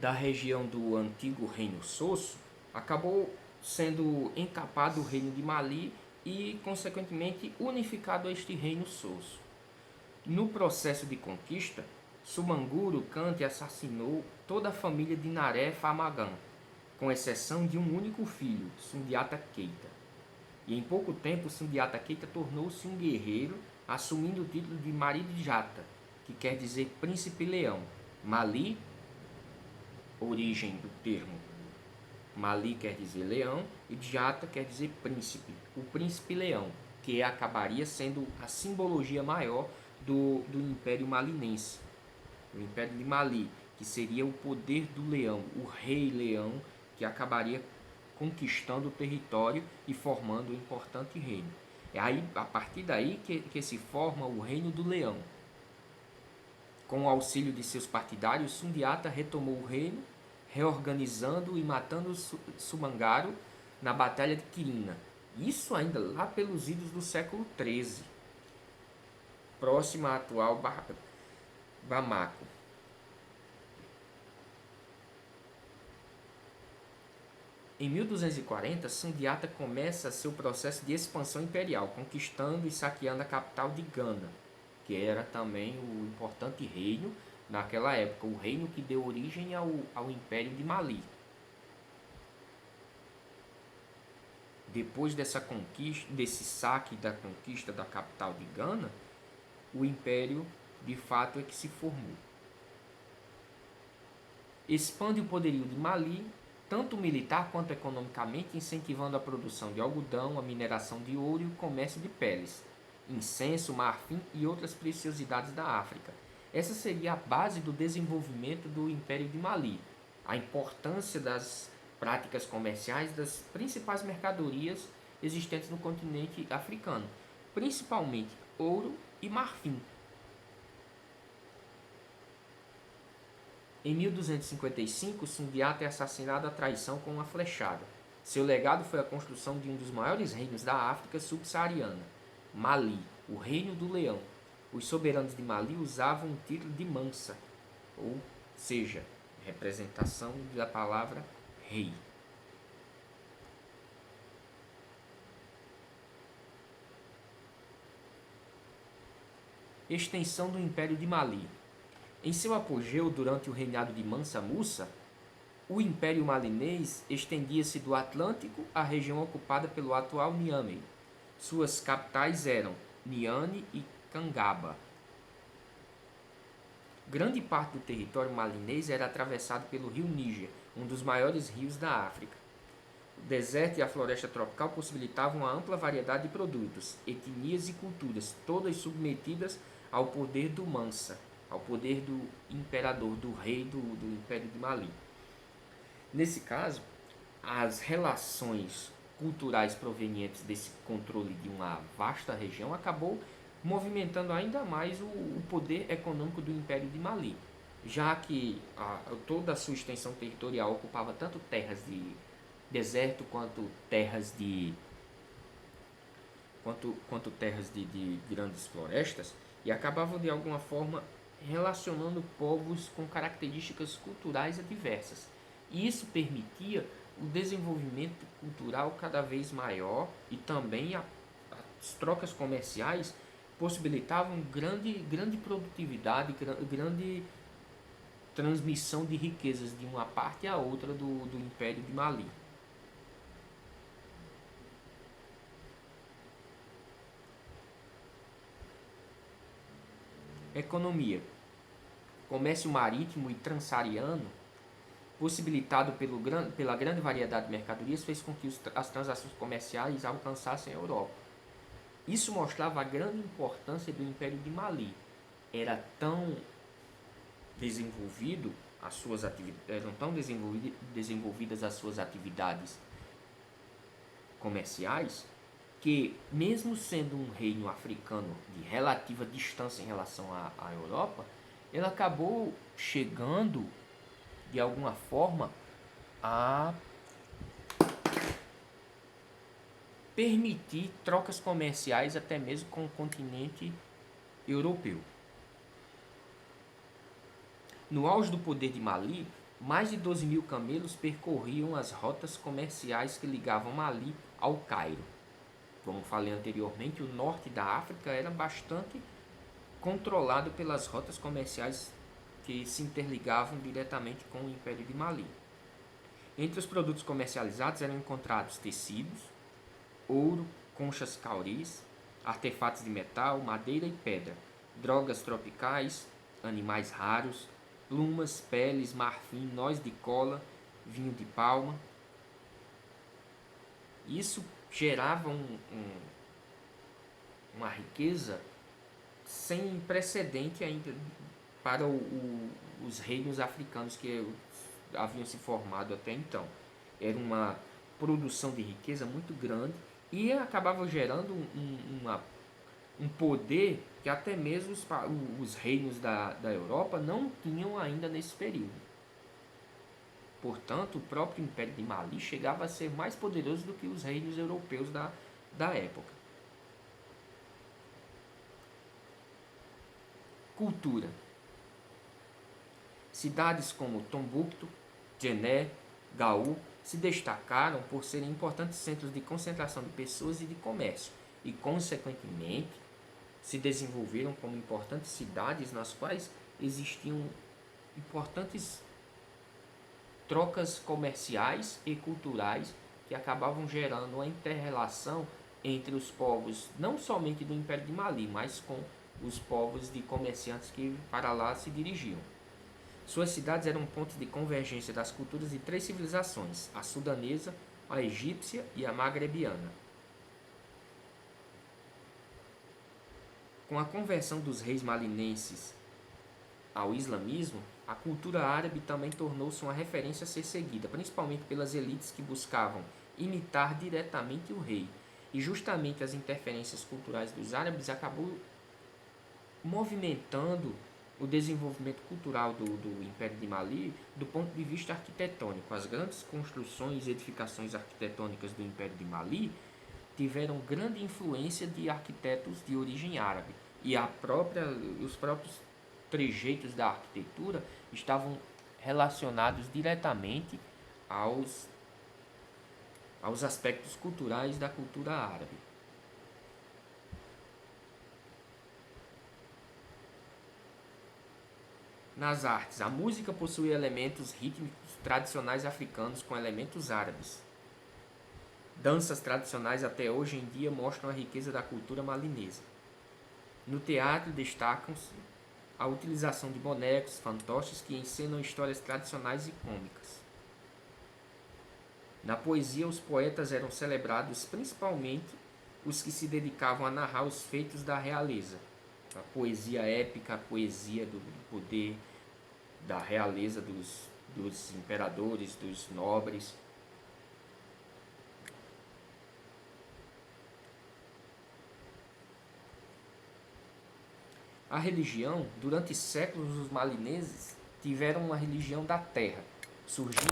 da região do antigo Reino Sosso, acabou sendo encapado o reino de Mali e, consequentemente, unificado a este Reino Sosso. No processo de conquista, Sumanguro Kante assassinou toda a família de Naré Famagan, com exceção de um único filho, Sundiata Keita. E em pouco tempo, Sundiata Keita tornou-se um guerreiro, assumindo o título de Maridjata, que quer dizer príncipe leão. Mali, origem do termo Mali quer dizer leão e Djata quer dizer príncipe, o príncipe leão, que acabaria sendo a simbologia maior do Império Malinense, o Império de Mali, que seria o poder do leão, o rei leão, que acabaria conquistando o território e formando um importante reino. É aí, a partir daí que se forma o Reino do Leão. Com o auxílio de seus partidários, Sundiata retomou o reino, reorganizando e matando Sumangaro na Batalha de Quirina. Isso ainda lá pelos idos do século XIII, próximo à atual Bamako. Em 1240, Sundiata começa seu processo de expansão imperial, conquistando e saqueando a capital de Gana, que era também o importante reino naquela época, o reino que deu origem ao Império de Mali. Depois dessa conquista, desse saque da conquista da capital de Gana, o Império de fato é que se formou. Expande o poderio de Mali, tanto militar quanto economicamente, incentivando a produção de algodão, a mineração de ouro e o comércio de peles, incenso, marfim e outras preciosidades da África. Essa seria a base do desenvolvimento do Império de Mali, a importância das práticas comerciais das principais mercadorias existentes no continente africano, principalmente ouro e marfim. Em 1255, Sundiata é assassinado à traição com uma flechada. Seu legado foi a construção de um dos maiores reinos da África subsaariana, Mali, o Reino do Leão. Os soberanos de Mali usavam o título de Mansa, ou seja, representação da palavra rei. Extensão do Império de Mali. Em seu apogeu durante o reinado de Mansa Musa, o Império Malinês estendia-se do Atlântico à região ocupada pelo atual Niamey. Suas capitais eram Niane e Kangaba. Grande parte do território malinês era atravessado pelo rio Níger, um dos maiores rios da África. O deserto e a floresta tropical possibilitavam uma ampla variedade de produtos, etnias e culturas, todas submetidas ao poder do Mansa, ao poder do imperador, do rei do Império de Mali. Nesse caso, as relações culturais provenientes desse controle de uma vasta região acabou movimentando ainda mais o poder econômico do Império de Mali, já que toda a sua extensão territorial ocupava tanto terras de deserto quanto terras de grandes florestas, e acabavam de alguma forma relacionando povos com características culturais diversas. E isso permitia o desenvolvimento cultural cada vez maior, e também as trocas comerciais possibilitavam grande produtividade, grande transmissão de riquezas de uma parte à outra do Império de Mali. Economia. Comércio marítimo e transsaariano, possibilitado pela grande variedade de mercadorias, fez com que as transações comerciais alcançassem a Europa. Isso mostrava a grande importância do Império de Mali. Era tão desenvolvido eram tão desenvolvidas as suas atividades comerciais, que mesmo sendo um reino africano de relativa distância em relação à Europa, ele acabou chegando de alguma forma a permitir trocas comerciais até mesmo com o continente europeu. No auge do poder de Mali, Mais de 12 mil camelos percorriam as rotas comerciais que ligavam Mali ao Cairo. Como falei anteriormente, o norte da África era bastante controlado pelas rotas comerciais que se interligavam diretamente com o Império de Mali. Entre os produtos comercializados eram encontrados tecidos, ouro, conchas cauris, artefatos de metal, madeira e pedra, drogas tropicais, animais raros, plumas, peles, marfim, noz de cola, vinho de palma. Isso gerava uma riqueza sem precedente ainda para os reinos africanos que haviam se formado até então. Era uma produção de riqueza muito grande e acabava gerando um poder que até mesmo os reinos da Europa não tinham ainda nesse período. Portanto, o próprio Império de Mali chegava a ser mais poderoso do que os reinos europeus da época. Cultura. Cidades como Tombuctu, Djenné, Gao se destacaram por serem importantes centros de concentração de pessoas e de comércio e, consequentemente, se desenvolveram como importantes cidades nas quais existiam importantes trocas comerciais e culturais que acabavam gerando uma inter-relação entre os povos, não somente do Império de Mali, mas com os povos de comerciantes que para lá se dirigiam. Suas cidades eram pontos de convergência das culturas de 3 civilizações, a sudanesa, a egípcia e a magrebiana. Com a conversão dos reis malinenses ao islamismo, a cultura árabe também tornou-se uma referência a ser seguida, principalmente pelas elites que buscavam imitar diretamente o rei. E justamente as interferências culturais dos árabes acabou movimentando o desenvolvimento cultural do Império de Mali do ponto de vista arquitetônico. As grandes construções e edificações arquitetônicas do Império de Mali tiveram grande influência de arquitetos de origem árabe e os próprios trejeitos da arquitetura estavam relacionados diretamente aos aspectos culturais da cultura árabe. Nas artes, a música possui elementos rítmicos tradicionais africanos com elementos árabes. Danças tradicionais até hoje em dia mostram a riqueza da cultura malinesa. No teatro destacam-se a utilização de bonecos, fantoches que encenam histórias tradicionais e cômicas. Na poesia, os poetas eram celebrados principalmente os que se dedicavam a narrar os feitos da realeza. A poesia épica, a poesia do poder, da realeza dos imperadores, dos nobres. A religião, durante séculos os malineses tiveram uma religião da terra, surgindo